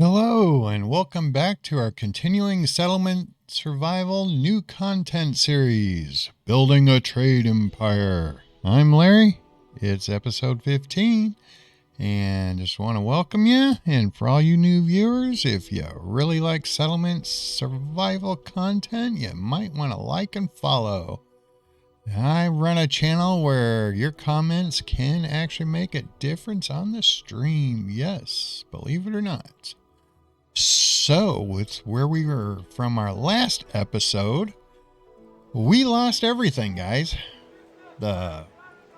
Hello, and welcome back to our continuing settlement survival new content series, Building a Trade Empire. I'm Larry. It's episode 15, and just want to welcome you. And for all you new viewers, if you really like settlement survival content, you might want to like and follow. I run a channel where your comments can actually make a difference on the stream. Yes, believe it or not. So, with where we were from our last episode, we lost everything, guys. The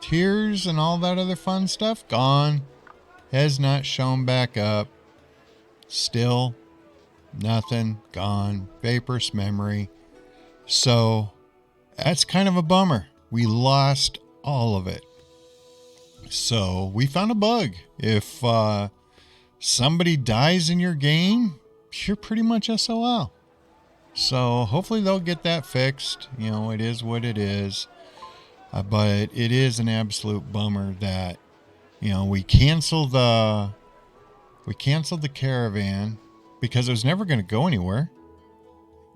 tears and all that other fun stuff, gone. Has not shown back up. Still, nothing, gone. Vaporous memory. So, that's kind of a bummer. We lost all of it. So, we found a bug. If somebody dies in your game, you're pretty much SOL. So hopefully they'll get that fixed. You know, it is what it is. But it is an absolute bummer that, you know, we canceled the caravan because it was never going to go anywhere.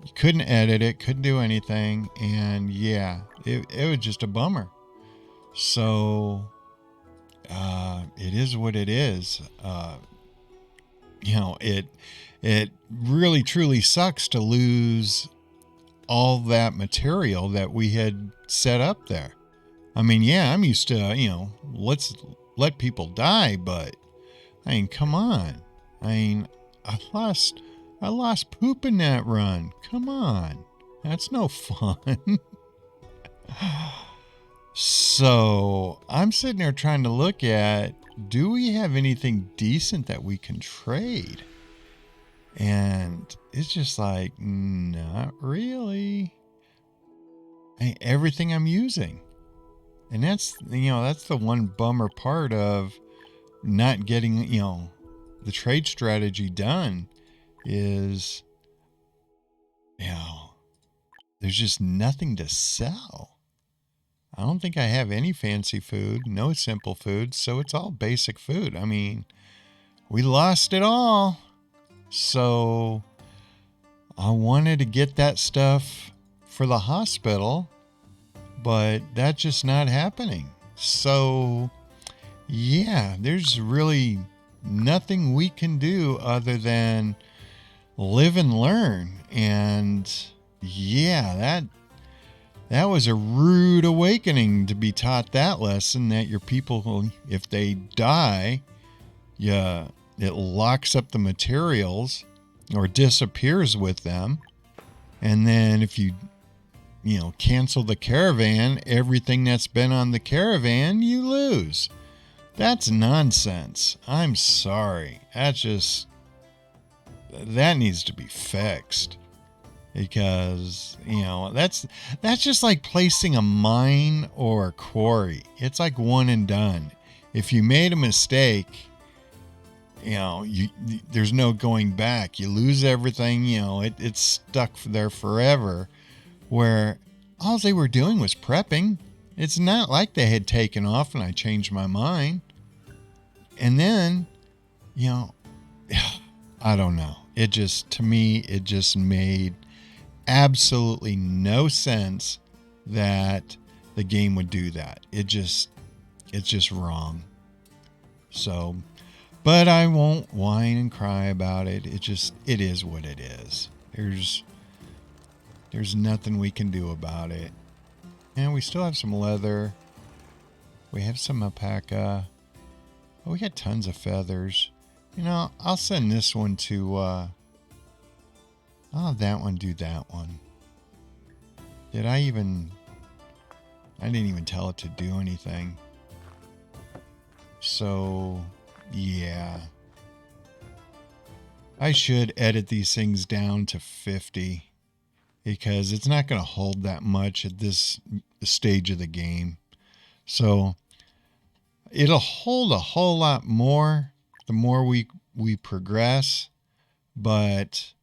You couldn't edit it, couldn't do anything, and yeah, it was just a bummer. So it is what it is. You know, it really truly sucks to lose all that material that we had set up there. I mean, yeah, I'm used to, you know, let's let people die, but I mean, come on. I mean, I lost poop in that run. Come on. That's no fun. So I'm sitting there trying to look at, do we have anything decent that we can trade? And it's just like, not really. Everything I'm using. And that's, you know, that's the one bummer part of not getting, you know, the trade strategy done is, you know, there's just nothing to sell. I don't think I have any fancy food, no simple food, so it's all basic food. I mean, we lost it all. So I wanted to get that stuff for the hospital, but that's just not happening. So yeah, there's really nothing we can do other than live and learn. And yeah, that was a rude awakening to be taught that lesson, that your people, if they die, it locks up the materials or disappears with them. And then if you cancel the caravan, everything that's been on the caravan, you lose. That's nonsense. I'm sorry. That needs to be fixed. Because, you know, that's just like placing a mine or a quarry. It's like one and done. If you made a mistake, you know, there's no going back. You lose everything, you know, it's stuck there forever. Where all they were doing was prepping. It's not like they had taken off and I changed my mind. And then, you know, I don't know. To me, it just made absolutely no sense that the game would do that. It's just wrong. So, but I won't whine and cry about it. It is what it is. There's nothing we can do about it. And we still have some leather. We have some alpaca. Oh, we got tons of feathers. You know, I'll send this one to, I'll have that one do that one. I didn't even tell it to do anything. So, yeah. I should edit these things down to 50. Because it's not going to hold that much at this stage of the game. So it'll hold a whole lot more the more we progress. But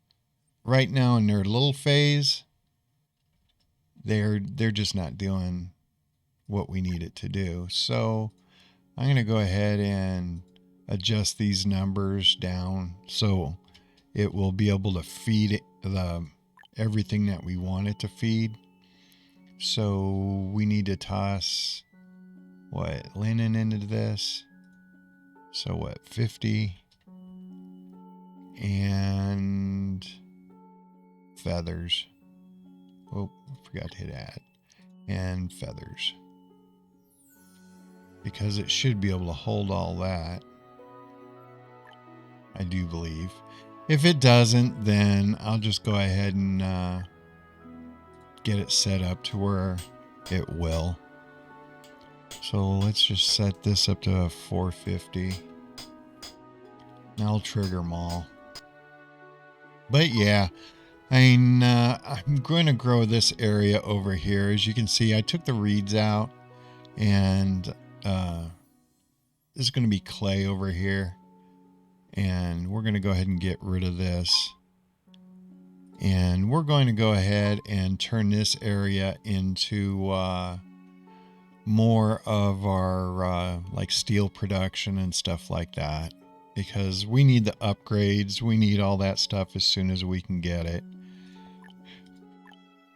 right now in their little phase, they're just not doing what we need it to do. So I'm going to go ahead and adjust these numbers down so it will be able to feed everything that we want it to feed. So we need to toss linen into this. So 50 and feathers. Oh, I forgot to hit add. And feathers. Because it should be able to hold all that. I do believe. If it doesn't, then I'll just go ahead and get it set up to where it will. So let's just set this up to 450. Now I'll trigger them all. But yeah, I'm going to grow this area over here. As you can see, I took the reeds out, and this is going to be clay over here. And we're going to go ahead and get rid of this. And we're going to go ahead and turn this area into more of our like steel production and stuff like that. Because we need the upgrades. We need all that stuff as soon as we can get it.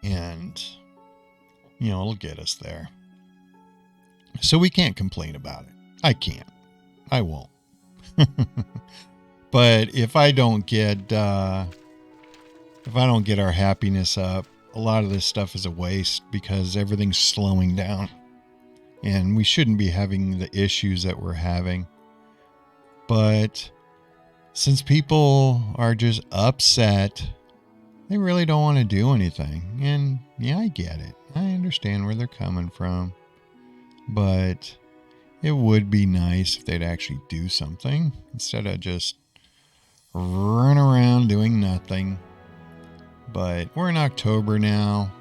And, it'll get us there. So we can't complain about it. I can't. I won't. But if I don't get our happiness up, a lot of this stuff is a waste because everything's slowing down. And we shouldn't be having the issues that we're having. But since people are just upset, they really don't want to do anything. And yeah, I get it. I understand where they're coming from. But it would be nice if they'd actually do something instead of just run around doing nothing. But we're in October now,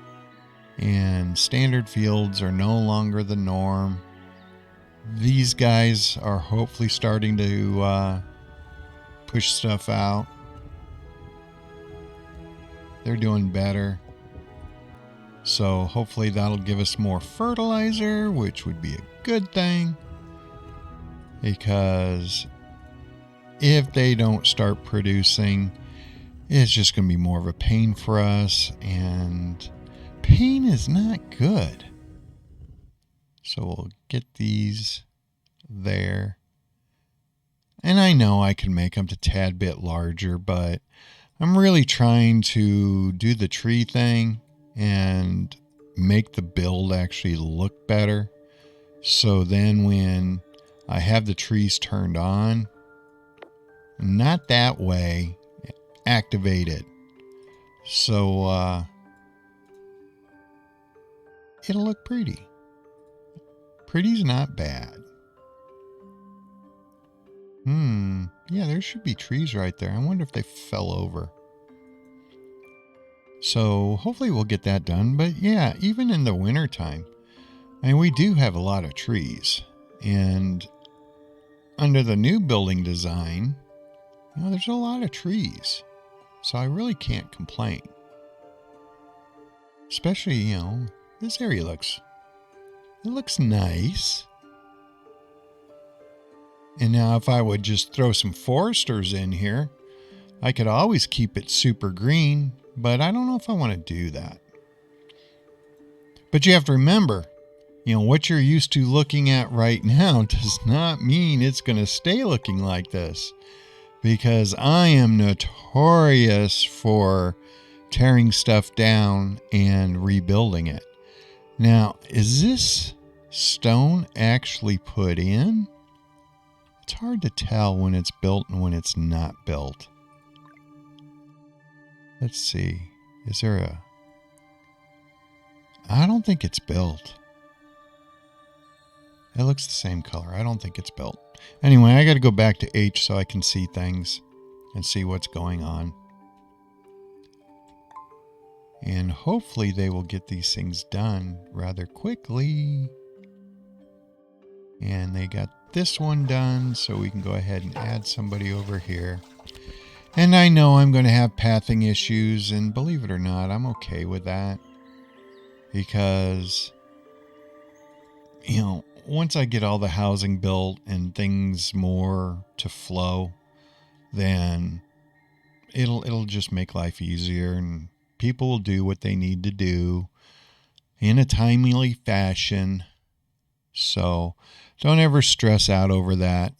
and standard fields are no longer the norm. These guys are hopefully starting to push stuff out. They're doing better. So hopefully that'll give us more fertilizer, which would be a good thing. Because if they don't start producing, it's just going to be more of a pain for us. And pain is not good. So we'll get these there. And I know I can make them a tad bit larger, but I'm really trying to do the tree thing and make the build actually look better. So then when I have the trees turned on, not that way, activated. So it'll look pretty. Pretty's not bad. Yeah, there should be trees right there. I wonder if they fell over. So hopefully we'll get that done. But yeah, even in the wintertime, we do have a lot of trees. And under the new building design, there's a lot of trees. So I really can't complain. Especially, this area looks nice. And now if I would just throw some foresters in here, I could always keep it super green, but I don't know if I want to do that. But you have to remember, what you're used to looking at right now does not mean it's going to stay looking like this. Because I am notorious for tearing stuff down and rebuilding it. Now, is this stone actually put in? It's hard to tell when it's built and when it's not built. Let's see. Is there I don't think it's built. It looks the same color. I don't think it's built. Anyway, I got to go back to H so I can see things and see what's going on. And hopefully they will get these things done rather quickly. And they got this one done, so we can go ahead and add somebody over here. And I know I'm going to have pathing issues, and believe it or not, I'm okay with that. Because, once I get all the housing built and things more to flow, then it'll just make life easier, and people will do what they need to do in a timely fashion. So don't ever stress out over that,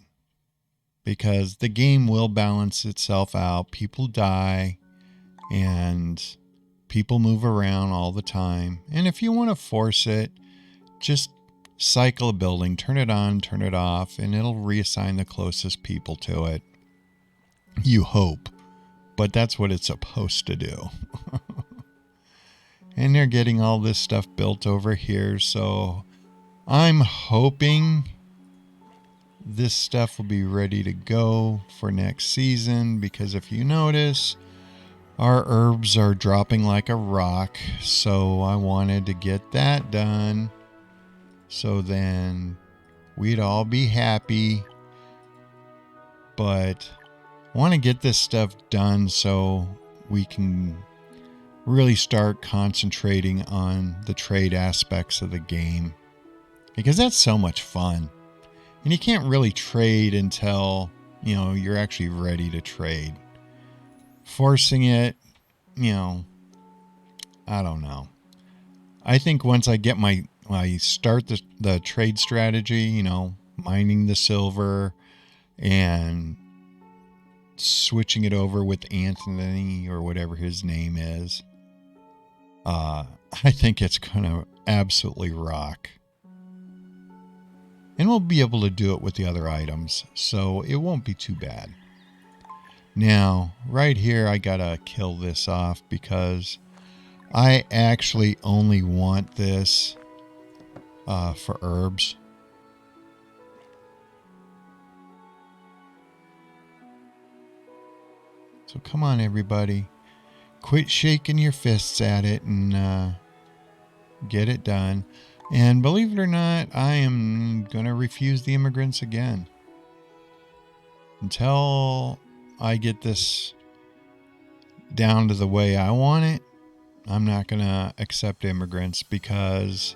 because the game will balance itself out. People die and people move around all the time. And if you want to force it, just cycle a building, turn it on, turn it off, and it'll reassign the closest people to it. You hope, but that's what it's supposed to do. And they're getting all this stuff built over here, so I'm hoping this stuff will be ready to go for next season, because if you notice, our herbs are dropping like a rock, so I wanted to get that done, so then we'd all be happy. But I want to get this stuff done so we can really start concentrating on the trade aspects of the game, because that's so much fun. And you can't really trade until, you're actually ready to trade. Forcing it, I don't know. I think once I get I start the trade strategy, mining the silver and switching it over with Anthony or whatever his name is, I think it's going to absolutely rock. And we'll be able to do it with the other items, so it won't be too bad. Now, right here, I gotta kill this off because I actually only want this for herbs. So come on, everybody. Quit shaking your fists at it and get it done. And believe it or not, I am going to refuse the immigrants again. Until I get this down to the way I want it, I'm not going to accept immigrants, because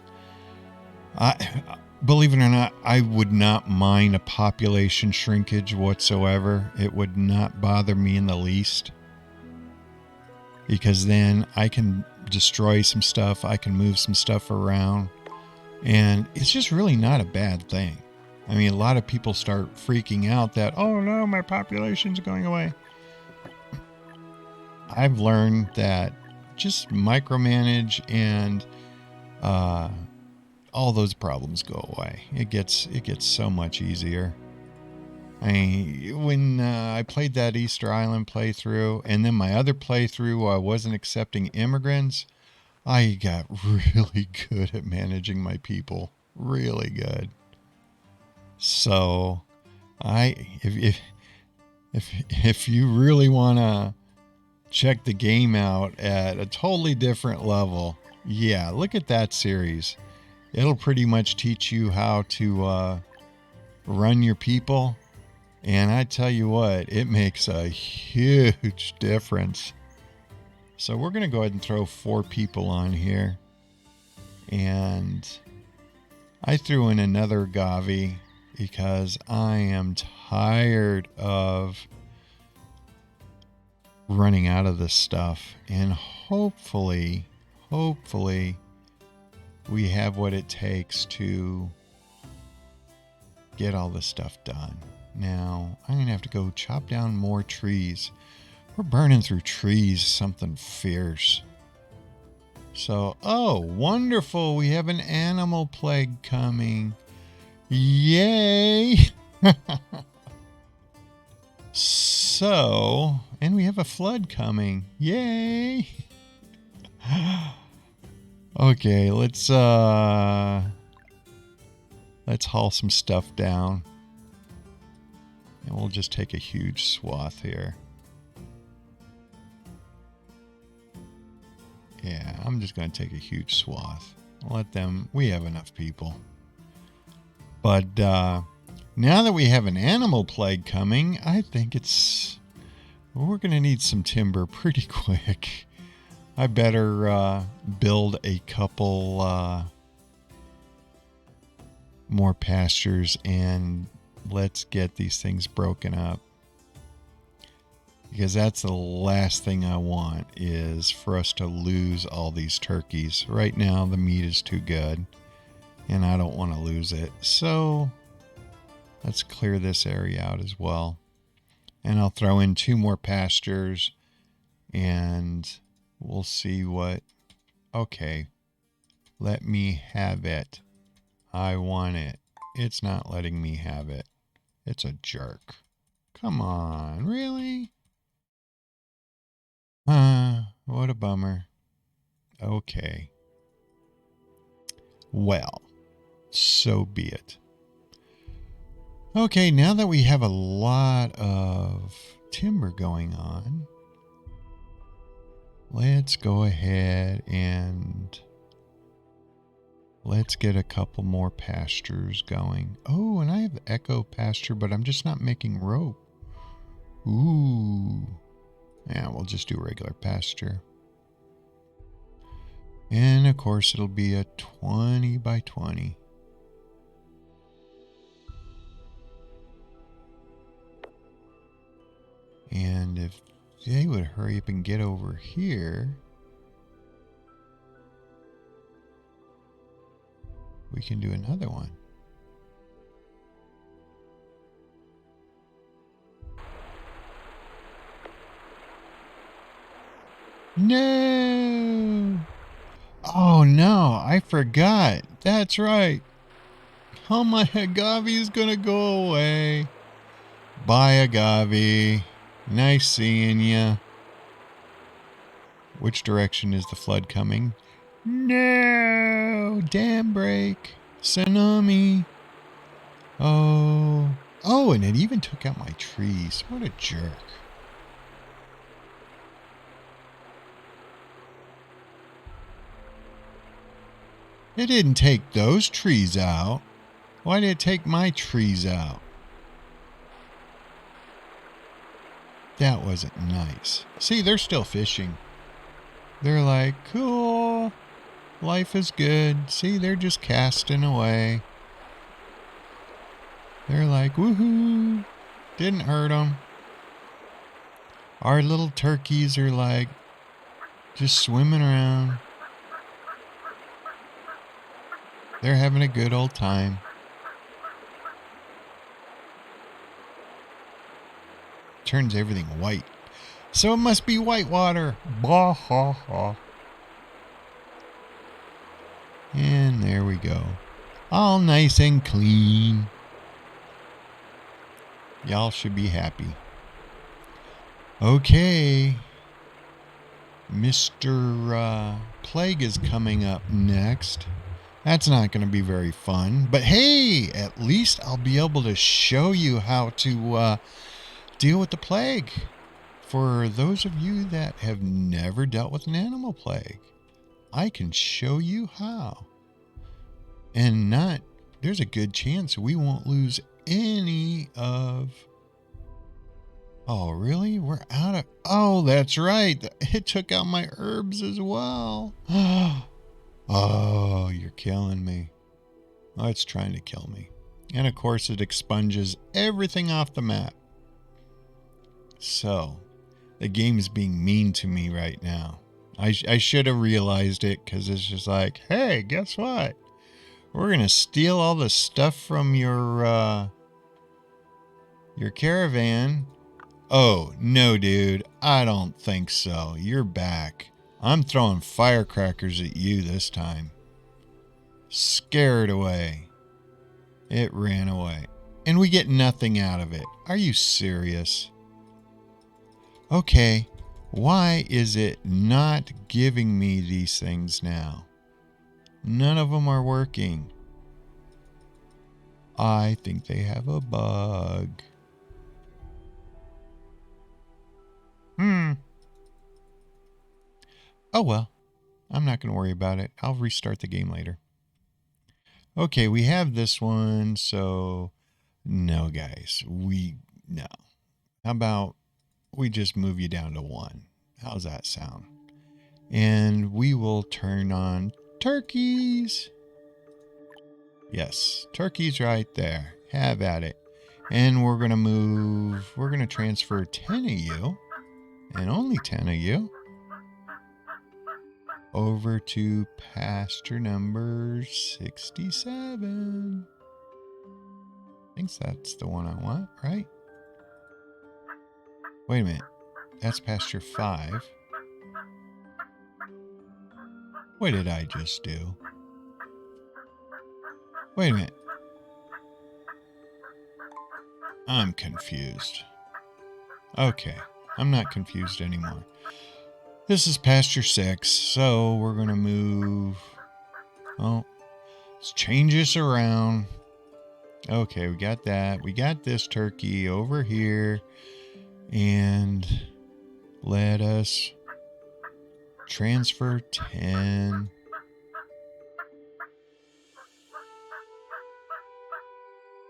believe it or not, I would not mind a population shrinkage whatsoever. It would not bother me in the least, because then I can destroy some stuff. I can move some stuff around. And it's just really not a bad thing. I mean, a lot of people start freaking out that, oh no, my population's going away. I've learned that just micromanage and all those problems go away. It gets so much easier. When I played that Easter Island playthrough, and then my other playthrough, I wasn't accepting immigrants, I got really good at managing my people. Really good. So, if you really want to check the game out at a totally different level, yeah, look at that series. It'll pretty much teach you how to run your people. And I tell you what, it makes a huge difference. So we're going to go ahead and throw 4 people on here. And I threw in another Gavi because I am tired of running out of this stuff. And hopefully, we have what it takes to get all this stuff done. Now, I'm going to have to go chop down more trees. We're burning through trees, something fierce. So, oh, wonderful. We have an animal plague coming. Yay! So, and we have a flood coming. Yay! Okay, let's haul some stuff down. And we'll just take a huge swath here. Yeah, I'm just going to take a huge swath. We have enough people. But now that we have an animal plague coming, I think we're going to need some timber pretty quick. I better build a couple more pastures, and let's get these things broken up. Because that's the last thing I want, is for us to lose all these turkeys. Right now, the meat is too good, and I don't want to lose it. So let's clear this area out as well. And I'll throw in 2 more pastures, and we'll see what... Okay, let me have it. I want it. It's not letting me have it. It's a jerk. Come on, really? What a bummer. Okay. Well, so be it. Okay, now that we have a lot of timber going on, let's go ahead and let's get a couple more pastures going. Oh, and I have echo pasture, but I'm just not making rope. Ooh. Yeah, we'll just do regular pasture. And of course, it'll be a 20 by 20. And if they would hurry up and get over here, we can do another one. No! Oh no, I forgot. That's right. Oh, my agave is gonna go away. Bye, agave. Nice seeing ya. Which direction is the flood coming? No! Dam break. Tsunami. Oh. Oh, and it even took out my trees. What a jerk. It didn't take those trees out. Why did it take my trees out? That wasn't nice. See, they're still fishing. They're like, cool. Life is good. See, they're just casting away. They're like, woohoo. Didn't hurt them. Our little turkeys are like, just swimming around. They're having a good old time. Turns everything white. So it must be whitewater. Bah ha ha. And there we go. All nice and clean. Y'all should be happy. Okay. Mr. Plague is coming up next. That's not going to be very fun. But hey, at least I'll be able to show you how to deal with the plague. For those of you that have never dealt with an animal plague, I can show you how. And there's a good chance we won't lose any of... Oh, really? We're out of... Oh, that's right. It took out my herbs as well. Oh, you're killing me. Oh, it's trying to kill me. And of course, it expunges everything off the map. So, the game is being mean to me right now. I should have realized it, because it's just like, hey, guess what? We're going to steal all the stuff from your caravan. Oh, no, dude. I don't think so. You're back. I'm throwing firecrackers at you this time. Scare it away. It ran away. And we get nothing out of it. Are you serious? Okay. Why is it not giving me these things now? None of them are working. I think they have a bug. Oh well, I'm not going to worry about it. I'll restart the game later. Okay, we have this one, so no, guys, no. How about we just move you down to 1? How's that sound? And we will turn on turkeys. Yes, turkeys right there. Have at it. And we're going to transfer 10 of you and only 10 of you, over to pasture number 67. I think that's the one I want, right? Wait a minute. That's pasture 5. What did I just do? Wait a minute. I'm confused. Okay, I'm not confused anymore. This is pasture 6, so we're going to move... Oh, let's change this around. Okay, we got that. We got this turkey over here. And let us transfer 10.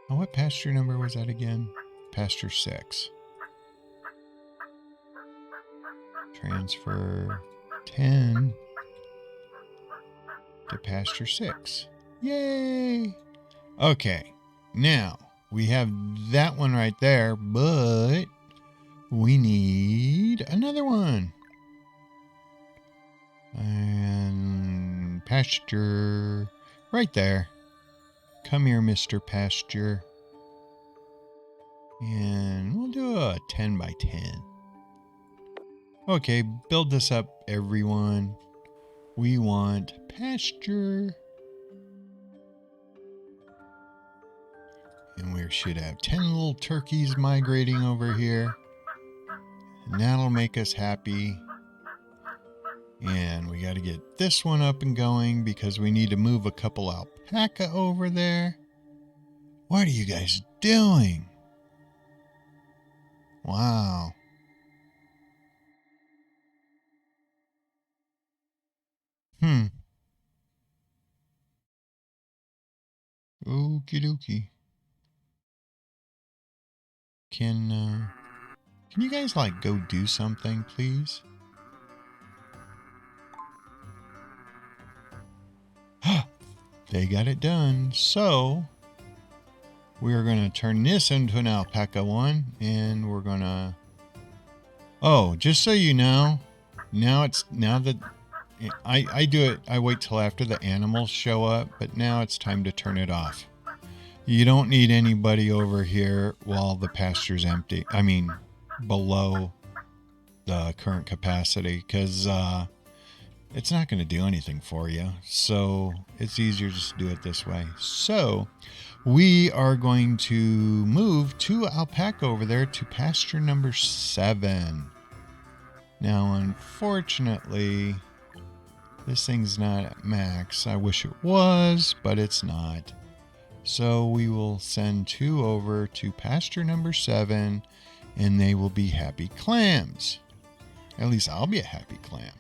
Oh, what pasture number was that again? Pasture 6. Transfer 10 to pasture 6. Yay! Okay, now we have that one right there, but we need another one. And pasture right there. Come here, Mr. Pasture. And we'll do a 10 by 10. Okay, build this up, everyone. We want pasture. And we should have 10 little turkeys migrating over here. And that'll make us happy. And we got to get this one up and going because we need to move a couple alpaca over there. What are you guys doing? Wow. Okie dokie. Can you guys like go do something, please? They got it done. So we are going to turn this into an alpaca one, and we're going to... Oh, just so you know, now that I do it, I wait till after the animals show up, but now it's time to turn it off. You don't need anybody over here while the pasture's empty. I mean, below the current capacity, because it's not going to do anything for you. So it's easier just to do it this way. So we are going to move 2 alpaca over there to pasture number 7. Now, unfortunately, this thing's not at max. I wish it was, but it's not. So we will send 2 over to pasture number 7, and they will be happy clams. At least I'll be a happy clam.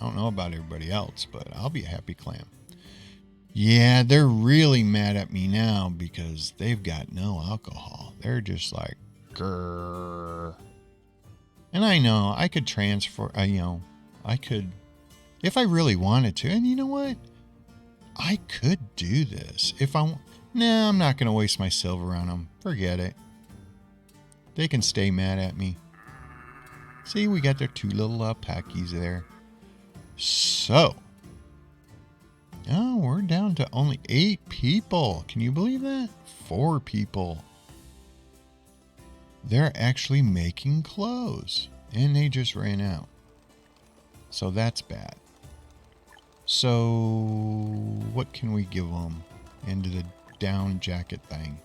I don't know about everybody else, but I'll be a happy clam. Yeah, they're really mad at me now because they've got no alcohol. They're just like, grrr. And I know I could transfer, I could, if I really wanted to. And you know what? I could do this if I... Nah, I'm not going to waste my silver on them. Forget it. They can stay mad at me. See, we got their 2 little alpacas there. So, oh, we're down to only 8 people. Can you believe that? 4 people. They're actually making clothes, and they just ran out. So that's bad. So, what can we give them into the down jacket thing?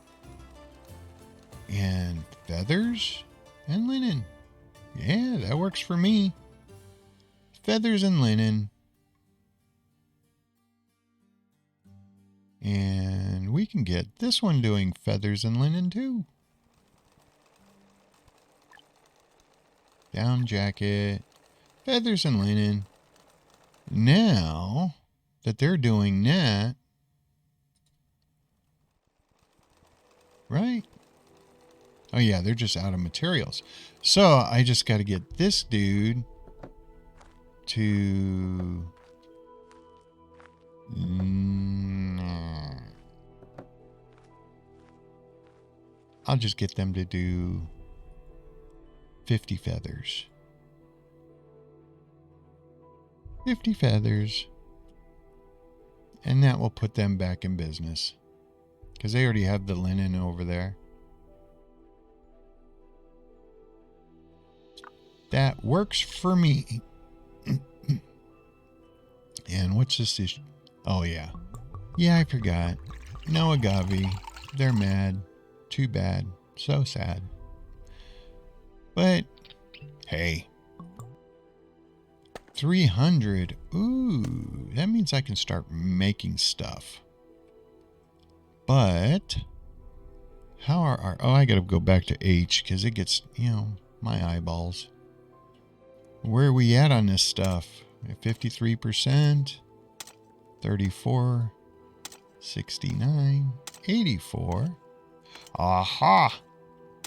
And feathers and linen. Yeah, that works for me. Feathers and linen. And we can get this one doing feathers and linen too. Down jacket, feathers and linen. Now that they're doing that, right? Oh yeah, they're just out of materials. So I just got to get this dude to... I'll just get them to do 50 feathers. 50 feathers. And that will put them back in business. Because they already have the linen over there. That works for me. And what's this issue? Oh, yeah. Yeah, I forgot. No agave. They're mad. Too bad. So sad. But, hey. 300. Ooh, that means I can start making stuff. But, how are our... Oh, I gotta go back to H because it gets, my eyeballs. Where are we at on this stuff? 53%, 34, 69, 84. Aha!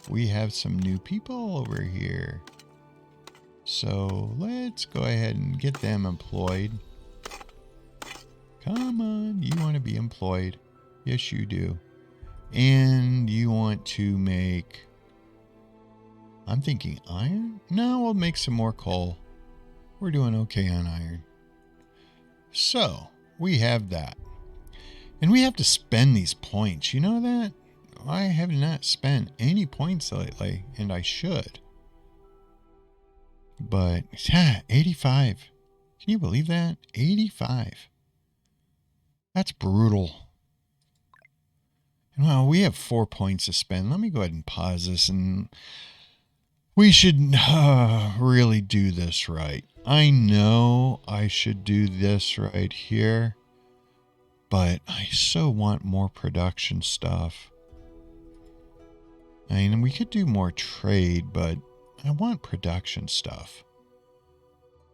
We have some new people over here. So let's go ahead and get them employed. Come on, you want to be employed. Yes, you do. And you want to make... I'm thinking iron? No, we'll make some more coal. We're doing okay on iron. So, we have that. And we have to spend these points. You know that? I have not spent any points lately, and I should. But, 85. Can you believe that? 85. That's brutal. And well, we have 4 points to spend. Let me go ahead and pause this, and we should really do this right. I know I should do this right here, but I so want more production stuff. I mean, we could do more trade, but I want production stuff.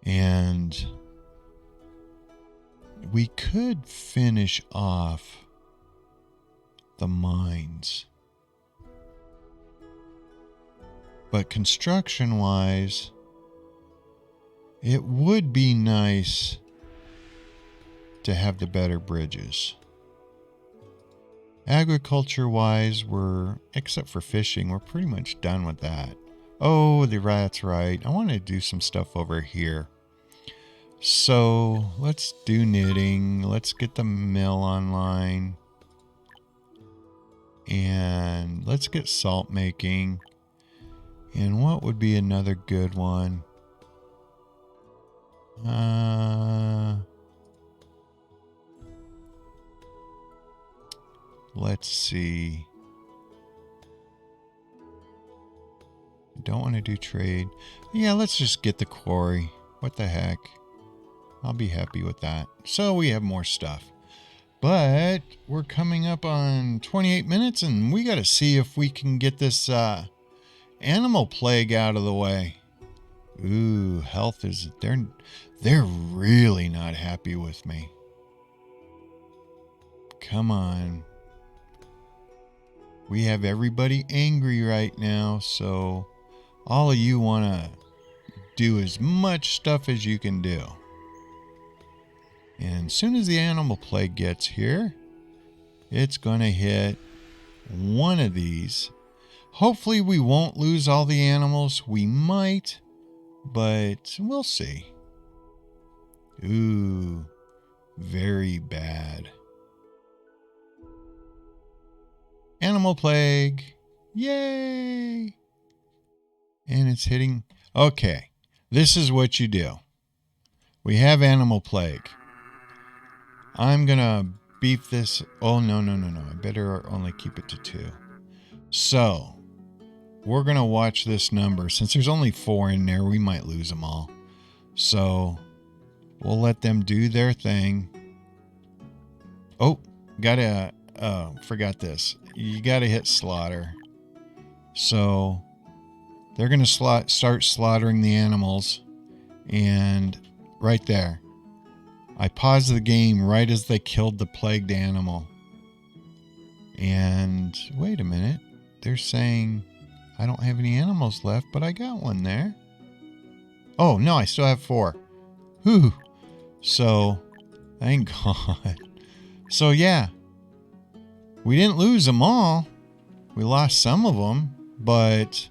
And we could finish off the mines. But construction-wise, it would be nice to have the better bridges. Agriculture-wise, except for fishing, we're pretty much done with that. Oh, that's right. I want to do some stuff over here. So, let's do knitting. Let's get the mill online. And let's get salt making. And what would be another good one? Let's see. I don't want to do trade. Yeah, let's just get the quarry. What the heck? I'll be happy with that. So we have more stuff. But we're coming up on 28 minutes, and we got to see if we can get this animal plague out of the way. Ooh, health is... They're really not happy with me. Come on. We have everybody angry right now, so all of you want to do as much stuff as you can do. And as soon as the animal plague gets here, it's going to hit one of these. Hopefully we won't lose all the animals. We might, but we'll see. Ooh, very bad. Animal plague. Yay! And it's hitting. Okay, this is what you do. We have animal plague. I'm going to beef this. Oh, no. I better only keep it to 2. So, we're going to watch this number. Since there's only 4 in there, we might lose them all. So, we'll let them do their thing. Oh, forgot this. You got to hit slaughter. So, they're going to start slaughtering the animals. And right there. I paused the game right as they killed the plagued animal. And wait a minute. They're saying I don't have any animals left, but I got one there. Oh, no, I still have 4. Whew. So, thank God. So, yeah. We didn't lose them all. We lost some of them, but,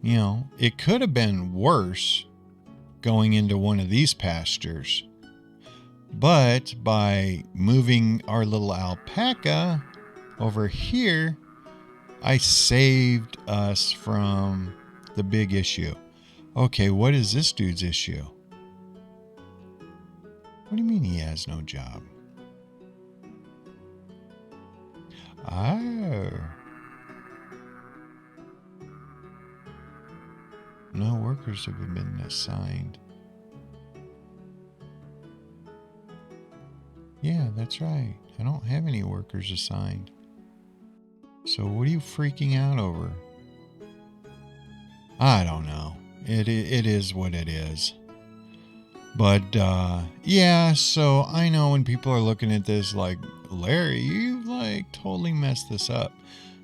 it could have been worse. going into one of these pastures. But by moving our little alpaca over here, I saved us from the big issue. Okay, what is this dude's issue? What do you mean he has no job? Oh. No workers have been assigned. Yeah, that's right. I don't have any workers assigned. So what are you freaking out over? I don't know. It is what it is. But, yeah, so I know when people are looking at this like, Larry, you like totally messed this up.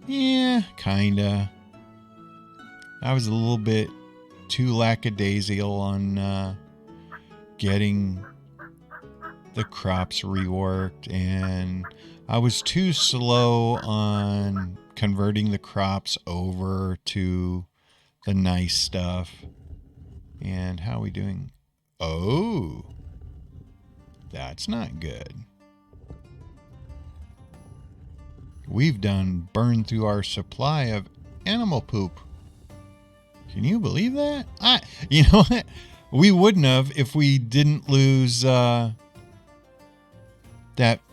Yeah, kinda. I was a little bit too lackadaisical on getting the crops reworked, and I was too slow on converting the crops over to the nice stuff. And how are we doing? Oh, that's not good. We've done burned through our supply of animal poop. Can you believe that? You know what? We wouldn't have if we didn't lose that,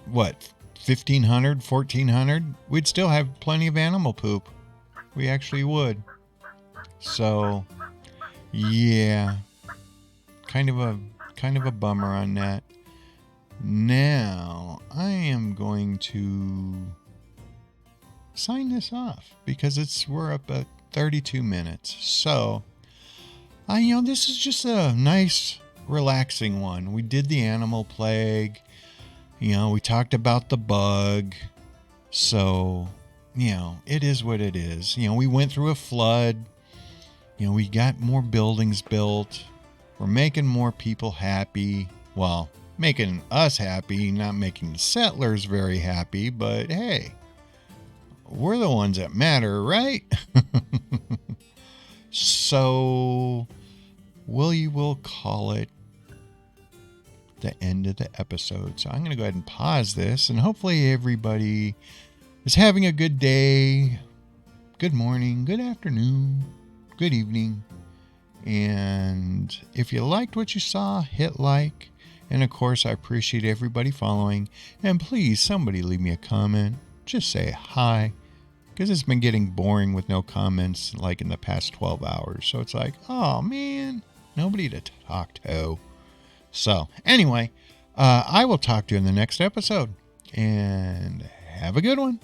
what, 1,500, 1,400? We'd still have plenty of animal poop. We actually would. So, yeah. Kind of a bummer on that. Now, I am going to sign this off because we're up at 32 minutes. So, this is just a nice, relaxing one. We did the animal plague. We talked about the bug. So, it is what it is. We went through a flood. We got more buildings built. We're making more people happy. Well, making us happy, not making the settlers very happy, but hey, we're the ones that matter, right? So, we'll call it the end of the episode. So I'm going to go ahead and pause this, and hopefully everybody is having a good day, good morning, good afternoon, good evening. And if you liked what you saw, hit like. And of course, I appreciate everybody following. And please, somebody leave me a comment. Just say hi. Because it's been getting boring with no comments like in the past 12 hours. So it's like, oh man, nobody to talk to. So anyway, I will talk to you in the next episode. And have a good one.